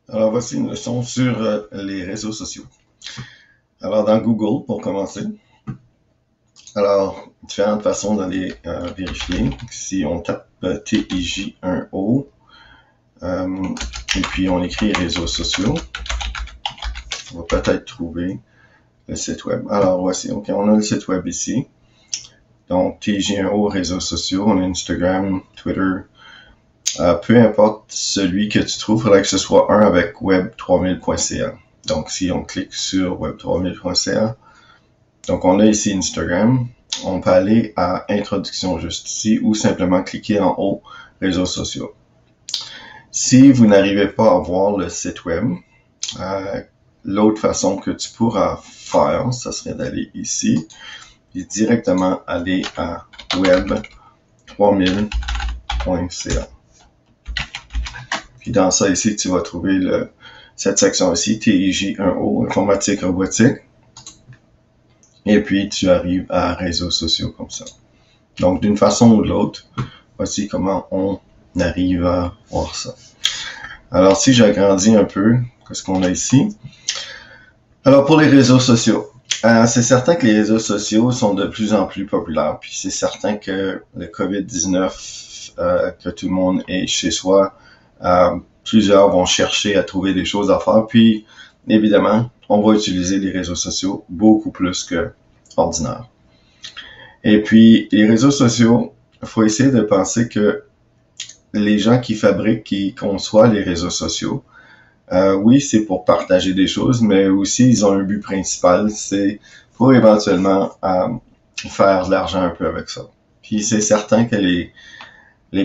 Alors voici une leçon sur les réseaux sociaux. Alors dans Google, pour commencer, alors différentes façons d'aller vérifier. Si on tape TIJ1O et puis on écrit réseaux sociaux, on va peut-être trouver le site web. Alors voici, ok, on a le site web ici. Donc TIJ1O, réseaux sociaux, on a Instagram, Twitter. Peu importe celui que tu trouves, il faudrait que ce soit un avec web3000.ca. Donc, si on clique sur web3000.ca, donc on a ici Instagram, on peut aller à Introduction juste ici ou simplement cliquer en haut Réseaux sociaux. Si vous n'arrivez pas à voir le site web, l'autre façon que tu pourras faire, ça serait d'aller ici et directement aller à web3000.ca. Puis dans ça ici, tu vas trouver cette section ici, TIJ1O, informatique robotique. Et puis tu arrives à réseaux sociaux comme ça. Donc d'une façon ou de l'autre, voici comment on arrive à voir ça. Alors si j'agrandis un peu, qu'est-ce qu'on a ici? Alors pour les réseaux sociaux, c'est certain que les réseaux sociaux sont de plus en plus populaires. Puis c'est certain que le COVID-19, que tout le monde est chez soi, plusieurs vont chercher à trouver des choses à faire. Puis évidemment, on va utiliser les réseaux sociaux beaucoup plus que ordinaire. Et puis, les réseaux sociaux, il faut essayer de penser que les gens qui fabriquent, qui conçoivent les réseaux sociaux, oui, c'est pour partager des choses, mais aussi ils ont un but principal, c'est pour éventuellement faire de l'argent un peu avec ça. Puis c'est certain que les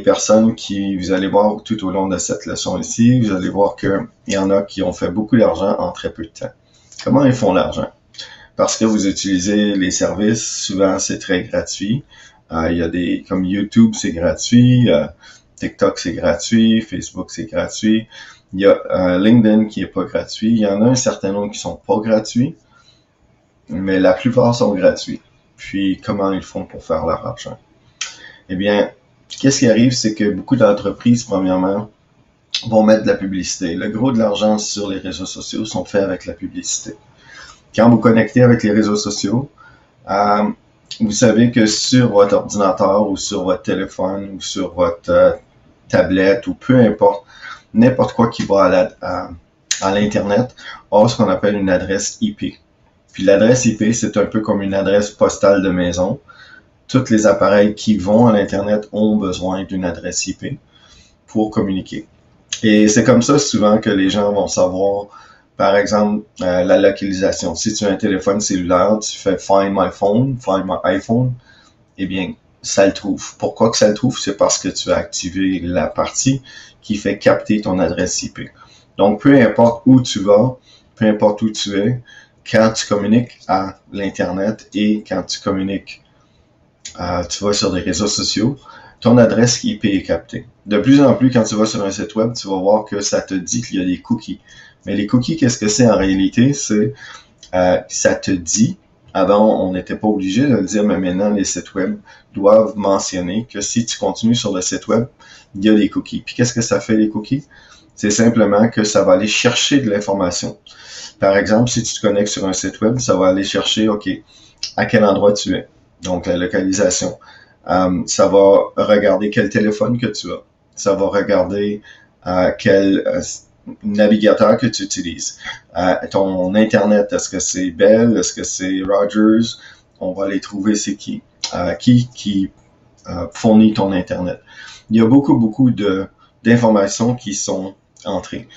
personnes qui, vous allez voir tout au long de cette leçon ici, vous allez voir qu'il y en a qui ont fait beaucoup d'argent en très peu de temps. Comment ils font l'argent? Parce que vous utilisez les services, souvent c'est très gratuit. Il y a des, comme YouTube c'est gratuit, TikTok c'est gratuit, Facebook c'est gratuit. Il y a LinkedIn qui est pas gratuit. Il y en a un certain nombre qui sont pas gratuits, mais la plupart sont gratuits. Puis comment ils font pour faire leur argent? Eh bien, qu'est-ce qui arrive, c'est que beaucoup d'entreprises, premièrement, vont mettre de la publicité. Le gros de l'argent sur les réseaux sociaux sont faits avec la publicité. Quand vous connectez avec les réseaux sociaux, vous savez que sur votre ordinateur ou sur votre téléphone ou sur votre tablette ou peu importe, n'importe quoi qui va à l'Internet a ce qu'on appelle une adresse IP. Puis l'adresse IP, c'est un peu comme une adresse postale de maison. Tous les appareils qui vont à l'Internet ont besoin d'une adresse IP pour communiquer. Et c'est comme ça souvent que les gens vont savoir, par exemple, la localisation. Si tu as un téléphone cellulaire, tu fais Find my phone, Find my iPhone, eh bien, ça le trouve. Pourquoi que ça le trouve? C'est parce que tu as activé la partie qui fait capter ton adresse IP. Donc, peu importe où tu vas, peu importe où tu es, quand tu communiques à l'Internet et quand tu communiques, tu vas sur des réseaux sociaux, ton adresse IP est captée. De plus en plus, quand tu vas sur un site web, tu vas voir que ça te dit qu'il y a des cookies. Mais les cookies, qu'est-ce que c'est en réalité? C'est ça te dit, avant on n'était pas obligé de le dire, mais maintenant les sites web doivent mentionner que si tu continues sur le site web, il y a des cookies. Puis qu'est-ce que ça fait les cookies? C'est simplement que ça va aller chercher de l'information. Par exemple, si tu te connectes sur un site web, ça va aller chercher, OK, à quel endroit tu es. Donc la localisation. Ça va regarder quel téléphone que tu as. Ça va regarder quel navigateur que tu utilises. Ton Internet, est-ce que c'est Bell? Est-ce que c'est Rogers? On va aller trouver c'est qui. Qui fournit ton Internet. Il y a beaucoup d'informations qui sont entrées.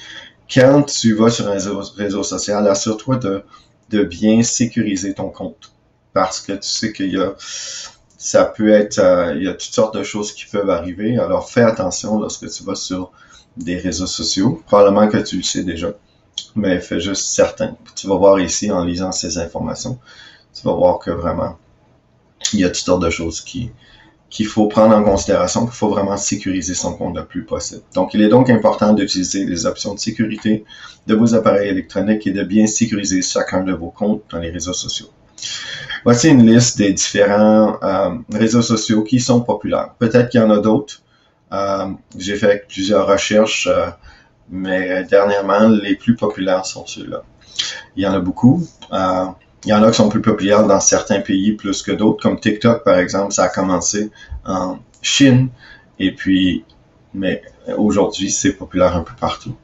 Quand tu vas sur un réseau social, assure-toi de bien sécuriser ton compte. Parce que tu sais qu'il y a ça peut être, il y a toutes sortes de choses qui peuvent arriver. Alors, fais attention lorsque tu vas sur des réseaux sociaux. Probablement que tu le sais déjà, mais fais juste certain. Tu vas voir ici, en lisant ces informations, tu vas voir que vraiment, il y a toutes sortes de choses qu'il faut prendre en considération, qu'il faut vraiment sécuriser son compte le plus possible. Donc, il est donc important d'utiliser les options de sécurité de vos appareils électroniques et de bien sécuriser chacun de vos comptes dans les réseaux sociaux. Voici une liste des différents réseaux sociaux qui sont populaires. Peut-être qu'il y en a d'autres. J'ai fait plusieurs recherches mais dernièrement, les plus populaires sont ceux-là. Il y en a beaucoup. Il y en a qui sont plus populaires dans certains pays plus que d'autres, comme TikTok, par exemple. Ça a commencé en Chine, et puis, mais aujourd'hui, c'est populaire un peu partout.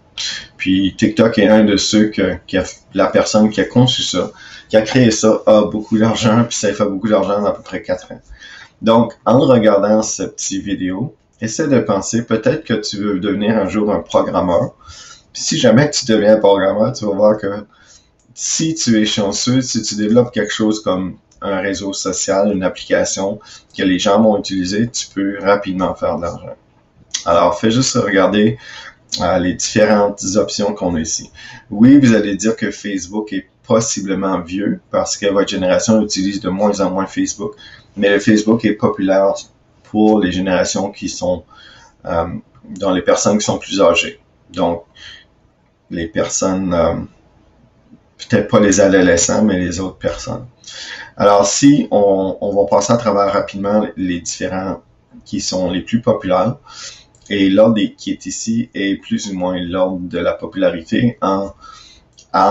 Puis TikTok est un de ceux la personne qui a conçu ça, qui a créé ça, a beaucoup d'argent, puis ça fait beaucoup d'argent dans à peu près 4 ans. Donc, en regardant ce petit vidéo, essaie de penser, peut-être que tu veux devenir un jour un programmeur. Puis si jamais tu deviens un programmeur, tu vas voir que si tu es chanceux, si tu développes quelque chose comme un réseau social, une application que les gens vont utiliser, tu peux rapidement faire de l'argent. Alors, fais juste regarder les différentes options qu'on a ici. Oui, vous allez dire que Facebook est possiblement vieux parce que votre génération utilise de moins en moins Facebook, mais le Facebook est populaire pour les générations qui sont dans les personnes qui sont plus âgées. Donc, les personnes, peut-être pas les adolescents, mais les autres personnes. Alors, si on va passer à travers rapidement les différents qui sont les plus populaires, et l'ordre qui est ici est plus ou moins l'ordre de la popularité en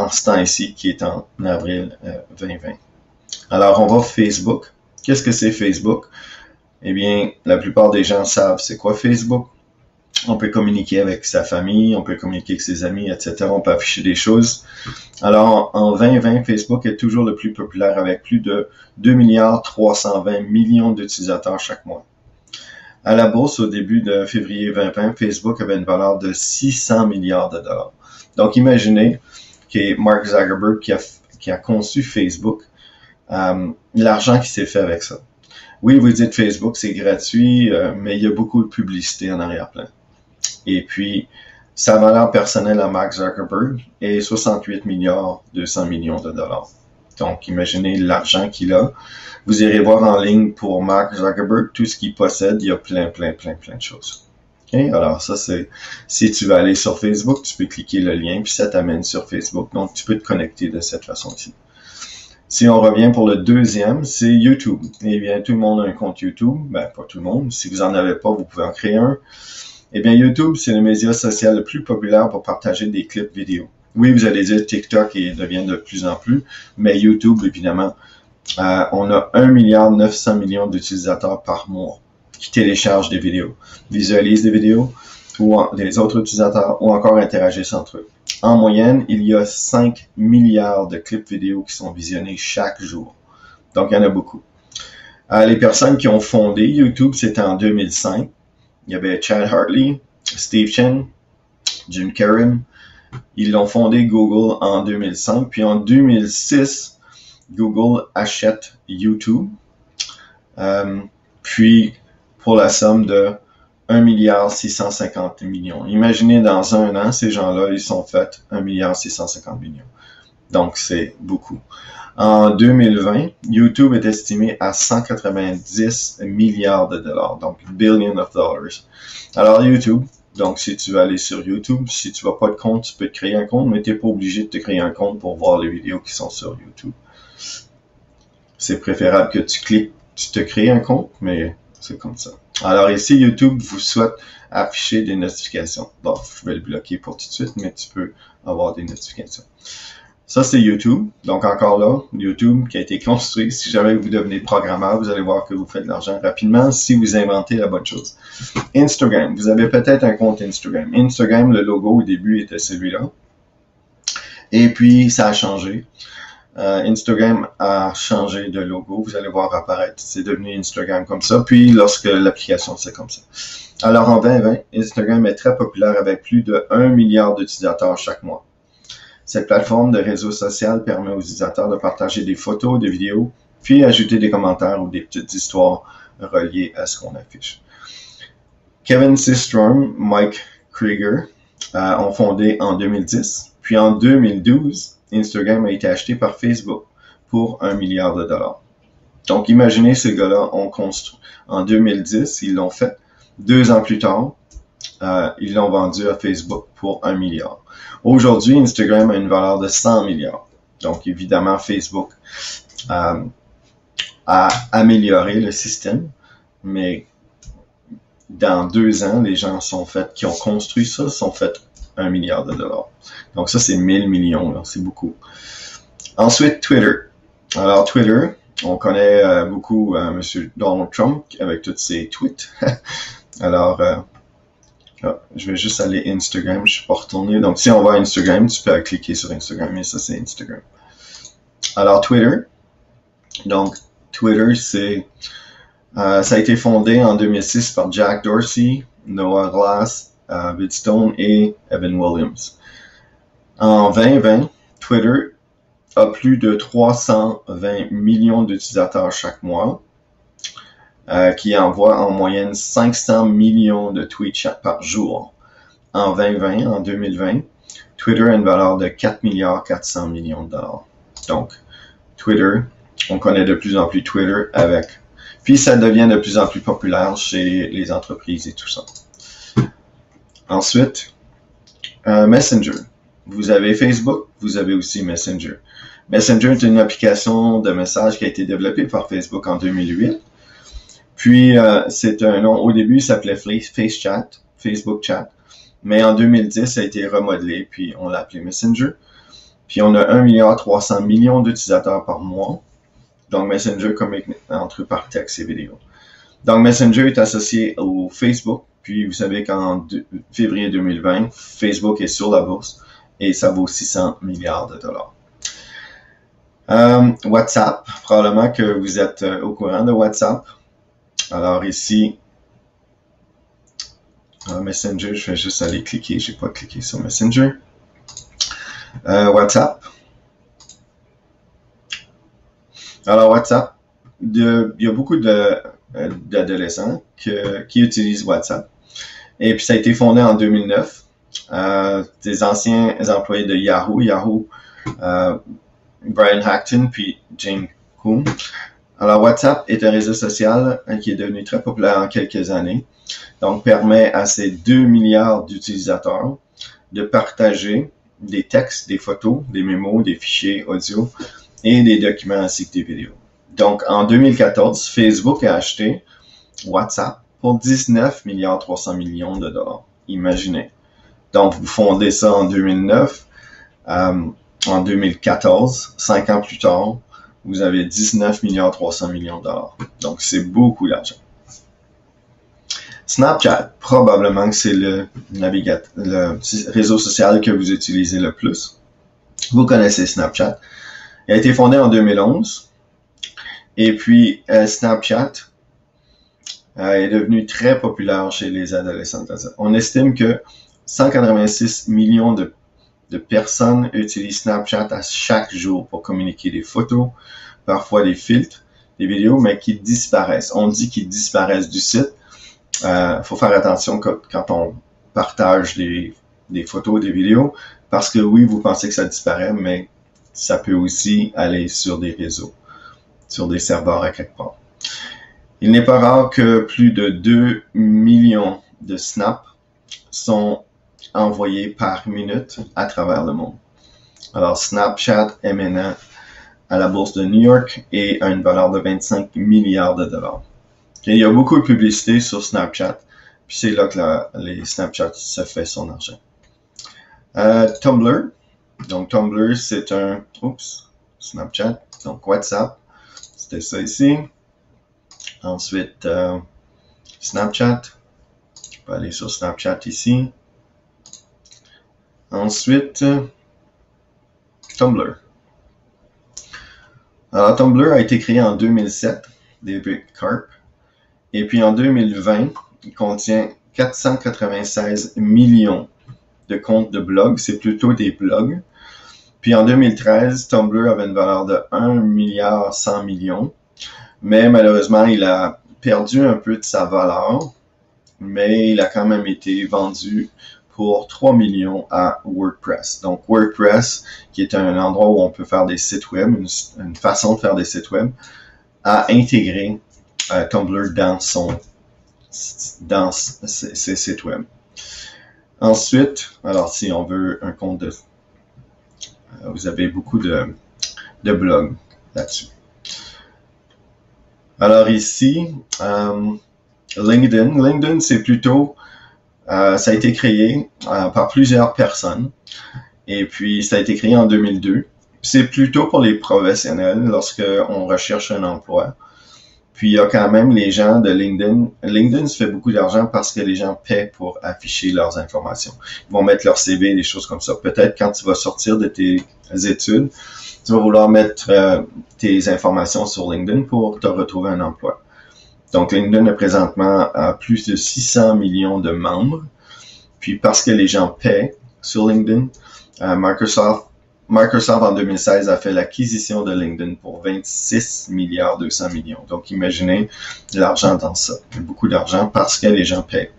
ce temps ici, qui est en avril 2020. Alors, on va Facebook. Qu'est-ce que c'est Facebook? Eh bien, la plupart des gens savent c'est quoi Facebook. On peut communiquer avec sa famille, on peut communiquer avec ses amis, etc. On peut afficher des choses. Alors, en 2020, Facebook est toujours le plus populaire avec plus de 2,320 milliards d'utilisateurs chaque mois. À la bourse, au début de février 2020, Facebook avait une valeur de 600 milliards de dollars. Donc, imaginez que Mark Zuckerberg, qui a conçu Facebook, l'argent qui s'est fait avec ça. Oui, vous dites Facebook, c'est gratuit, mais il y a beaucoup de publicité en arrière-plan. Et puis, sa valeur personnelle à Mark Zuckerberg est 68 milliards 200 millions de dollars. Donc, imaginez l'argent qu'il a. Vous irez voir en ligne pour Mark Zuckerberg, tout ce qu'il possède, il y a plein de choses. Okay? Alors ça, c'est, si tu veux aller sur Facebook, tu peux cliquer le lien, puis ça t'amène sur Facebook. Donc, tu peux te connecter de cette façon-ci. Si on revient pour le deuxième, c'est YouTube. Eh bien, tout le monde a un compte YouTube. Ben, pas tout le monde. Si vous en avez pas, vous pouvez en créer un. Eh bien, YouTube, c'est le média social le plus populaire pour partager des clips vidéo. Oui, vous allez dire TikTok devient de plus en plus, mais YouTube, évidemment, on a 1,9 milliard d'utilisateurs par mois qui téléchargent des vidéos, visualisent des vidéos, ou des autres utilisateurs, ou encore interagissent entre eux. En moyenne, il y a 5 milliards de clips vidéo qui sont visionnés chaque jour. Donc, il y en a beaucoup. Les personnes qui ont fondé YouTube, c'était en 2005. Il y avait Chad Hartley, Steve Chen, Jim Karim. Ils l'ont fondé Google en 2005. Puis en 2006, Google achète YouTube. Puis pour la somme de 1,650 milliard. Imaginez dans un an, ces gens-là, ils sont faits 1,650 milliard. Donc c'est beaucoup. En 2020, YouTube est estimé à 190 milliards de dollars, donc billion of dollars. Alors YouTube, donc si tu veux aller sur YouTube, si tu n'as pas de compte, tu peux te créer un compte, mais tu n'es pas obligé de te créer un compte pour voir les vidéos qui sont sur YouTube. C'est préférable que tu te crées un compte, mais c'est comme ça. Alors ici, YouTube vous souhaite afficher des notifications. Bon, je vais le bloquer pour tout de suite, mais tu peux avoir des notifications. Ça, c'est YouTube. Donc, encore là, YouTube qui a été construit. Si jamais vous devenez programmeur, vous allez voir que vous faites de l'argent rapidement si vous inventez la bonne chose. Instagram. Vous avez peut-être un compte Instagram. Instagram, le logo au début était celui-là. Et puis, ça a changé. Instagram a changé de logo. Vous allez voir apparaître. C'est devenu Instagram comme ça. Puis, lorsque l'application, c'est comme ça. Alors, en 2020, Instagram est très populaire avec plus de 1 milliard d'utilisateurs chaque mois. Cette plateforme de réseau social permet aux utilisateurs de partager des photos, des vidéos, puis ajouter des commentaires ou des petites histoires reliées à ce qu'on affiche. Kevin Systrom, Mike Krieger ont fondé en 2010, puis en 2012, Instagram a été acheté par Facebook pour 1 milliard de dollars. Donc imaginez, ces gars-là ont construit en 2010, ils l'ont fait. 2 ans plus tard, ils l'ont vendu à Facebook pour 1 milliard. Aujourd'hui, Instagram a une valeur de 100 milliards. Donc, évidemment, Facebook a amélioré le système, mais dans 2 ans, les gens qui ont construit ça sont fait 1 milliard de dollars. Donc ça, c'est 1000 millions, c'est beaucoup. Ensuite, Twitter. Alors, Twitter, on connaît beaucoup M. Donald Trump avec tous ses tweets. Alors, je vais juste aller Instagram, je suis pas retourné. Donc, si on va à Instagram, tu peux cliquer sur Instagram, et ça, c'est Instagram. Alors, Twitter. Donc, Twitter, ça a été fondé en 2006 par Jack Dorsey, Noah Glass, Bidstone et Evan Williams. En 2020, Twitter a plus de 320 millions d'utilisateurs chaque mois, qui envoient en moyenne 500 millions de tweets par jour. En 2020, Twitter a une valeur de 4 milliards 400 millions de dollars. Donc, Twitter, on connaît de plus en plus Twitter avec. Puis ça devient de plus en plus populaire chez les entreprises et tout ça. Ensuite, Messenger. Vous avez Facebook, vous avez aussi Messenger. Messenger est une application de message qui a été développée par Facebook en 2008. Puis, c'est un nom, au début, il s'appelait Facebook Chat. Mais en 2010, ça a été remodelé, puis on l'a appelé Messenger. Puis, on a 1,3 milliard d'utilisateurs par mois. Donc, Messenger communique entre eux par texte et vidéo. Donc, Messenger est associé au Facebook. Puis, vous savez qu'en février 2020, Facebook est sur la bourse et ça vaut 600 milliards de dollars. WhatsApp, probablement que vous êtes au courant de WhatsApp. Alors ici, Messenger, je vais juste aller cliquer, j'ai pas cliqué sur Messenger. WhatsApp. Alors WhatsApp, il y a beaucoup d'adolescents qui utilisent WhatsApp. Et puis ça a été fondé en 2009. Des anciens employés de Yahoo, Brian Acton puis Jane Kuhn. Alors WhatsApp est un réseau social qui est devenu très populaire en quelques années. Donc permet à ces 2 milliards d'utilisateurs de partager des textes, des photos, des mémos, des fichiers audio et des documents ainsi que des vidéos. Donc en 2014, Facebook a acheté WhatsApp pour 19 milliards 300 millions de dollars. Imaginez. Donc vous fondez ça en 2009. En 2014, 5 ans plus tard, vous avez 19 milliards 300 millions de dollars. Donc, c'est beaucoup d'argent. Snapchat, probablement que c'est le réseau social que vous utilisez le plus. Vous connaissez Snapchat. Il a été fondé en 2011. Et puis, Snapchat est devenu très populaire chez les adolescents. On estime que 186 millions de personnes utilisent Snapchat à chaque jour pour communiquer des photos, parfois des filtres, des vidéos, mais qui disparaissent. On dit qu'ils disparaissent du site. Faut faire attention quand on partage des photos, des vidéos, parce que oui, vous pensez que ça disparaît, mais ça peut aussi aller sur des réseaux, sur des serveurs à quelque part. Il n'est pas rare que plus de 2 millions de snaps sont envoyés par minute à travers le monde. Alors, Snapchat est maintenant à la bourse de New York et a une valeur de 25 milliards de dollars. Okay, il y a beaucoup de publicité sur Snapchat, puis c'est là que les Snapchat se fait son argent. Tumblr. Donc, Tumblr, c'est un... Snapchat. Donc, WhatsApp. C'était ça ici. Ensuite, Snapchat. Je peux aller sur Snapchat ici. Ensuite, Tumblr. Alors, Tumblr a été créé en 2007, David Karp. Et puis en 2020, il contient 496 millions de comptes de blogs. C'est plutôt des blogs. Puis en 2013, Tumblr avait une valeur de 1 milliard 100 millions. Mais malheureusement, il a perdu un peu de sa valeur. Mais il a quand même été vendu pour 3 millions à WordPress. Donc WordPress, qui est un endroit où on peut faire des sites web, une façon de faire des sites web, a intégré Tumblr dans ses sites web. Ensuite, alors si on veut un compte de... vous avez beaucoup de blogs là-dessus. Alors ici, LinkedIn. LinkedIn, c'est plutôt Ça a été créé par plusieurs personnes. Et puis, ça a été créé en 2002. C'est plutôt pour les professionnels lorsqu'on recherche un emploi. Puis, il y a quand même les gens de LinkedIn. LinkedIn se fait beaucoup d'argent parce que les gens paient pour afficher leurs informations. Ils vont mettre leur CV, des choses comme ça. Peut-être quand tu vas sortir de tes études, tu vas vouloir mettre tes informations sur LinkedIn pour te retrouver un emploi. Donc, LinkedIn a présentement plus de 600 millions de membres. Puis, parce que les gens paient sur LinkedIn, Microsoft en 2016 a fait l'acquisition de LinkedIn pour 26 milliards 200 millions. Donc, imaginez l'argent dans ça. Beaucoup d'argent parce que les gens paient.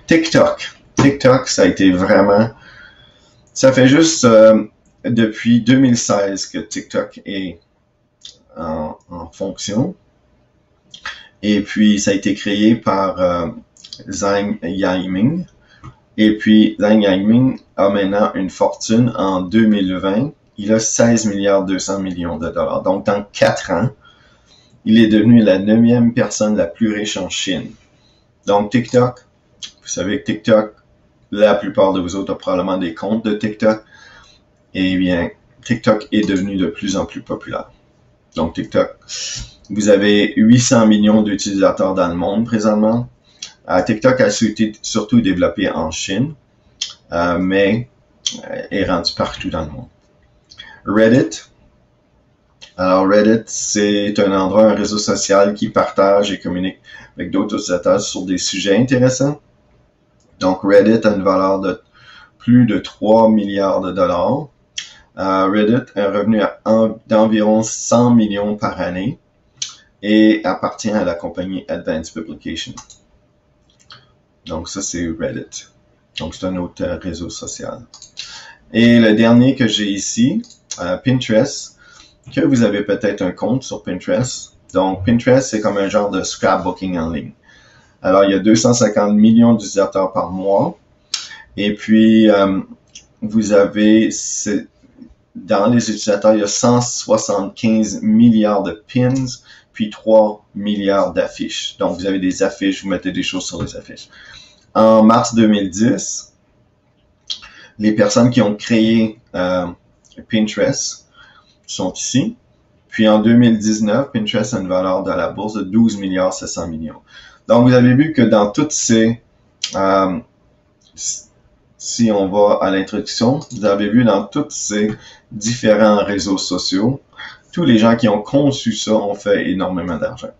TikTok, ça a été vraiment... Ça fait juste depuis 2016 que TikTok est en fonction. Et puis, ça a été créé par Zhang Yiming. Et puis, Zhang Yiming a maintenant une fortune en 2020. Il a 16 milliards 200 millions de dollars. Donc, dans 4 ans, il est devenu la 9e personne la plus riche en Chine. Donc, TikTok, vous savez que TikTok, la plupart de vous autres ont probablement des comptes de TikTok. Eh bien, TikTok est devenu de plus en plus populaire. Donc, TikTok, vous avez 800 millions d'utilisateurs dans le monde présentement. TikTok a surtout développé en Chine, mais est rendu partout dans le monde. Reddit. Alors, Reddit, c'est un endroit, un réseau social qui partage et communique avec d'autres utilisateurs sur des sujets intéressants. Donc, Reddit a une valeur de plus de 3 milliards de dollars. Reddit a un revenu d'environ 100 millions par année et appartient à la compagnie Advanced Publication. Donc, ça, c'est Reddit. Donc, c'est un autre réseau social. Et le dernier que j'ai ici, Pinterest, que vous avez peut-être un compte sur Pinterest. Donc, Pinterest, c'est comme un genre de scrapbooking en ligne. Alors, il y a 250 millions d'utilisateurs par mois. Et puis, vous avez, dans les utilisateurs, il y a 175 milliards de pins, puis 3 milliards d'affiches. Donc, vous avez des affiches, vous mettez des choses sur les affiches. En mars 2010, les personnes qui ont créé Pinterest sont ici. Puis en 2019, Pinterest a une valeur dans la bourse de 12 milliards 700 millions. Donc, vous avez vu que dans toutes ces... si on va à l'introduction, vous avez vu dans tous ces différents réseaux sociaux, tous les gens qui ont conçu ça ont fait énormément d'argent.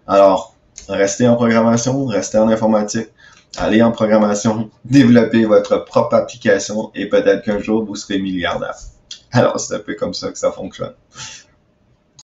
Alors, restez en programmation, restez en informatique, allez en programmation, développez votre propre application et peut-être qu'un jour vous serez milliardaire. Alors, c'est un peu comme ça que ça fonctionne.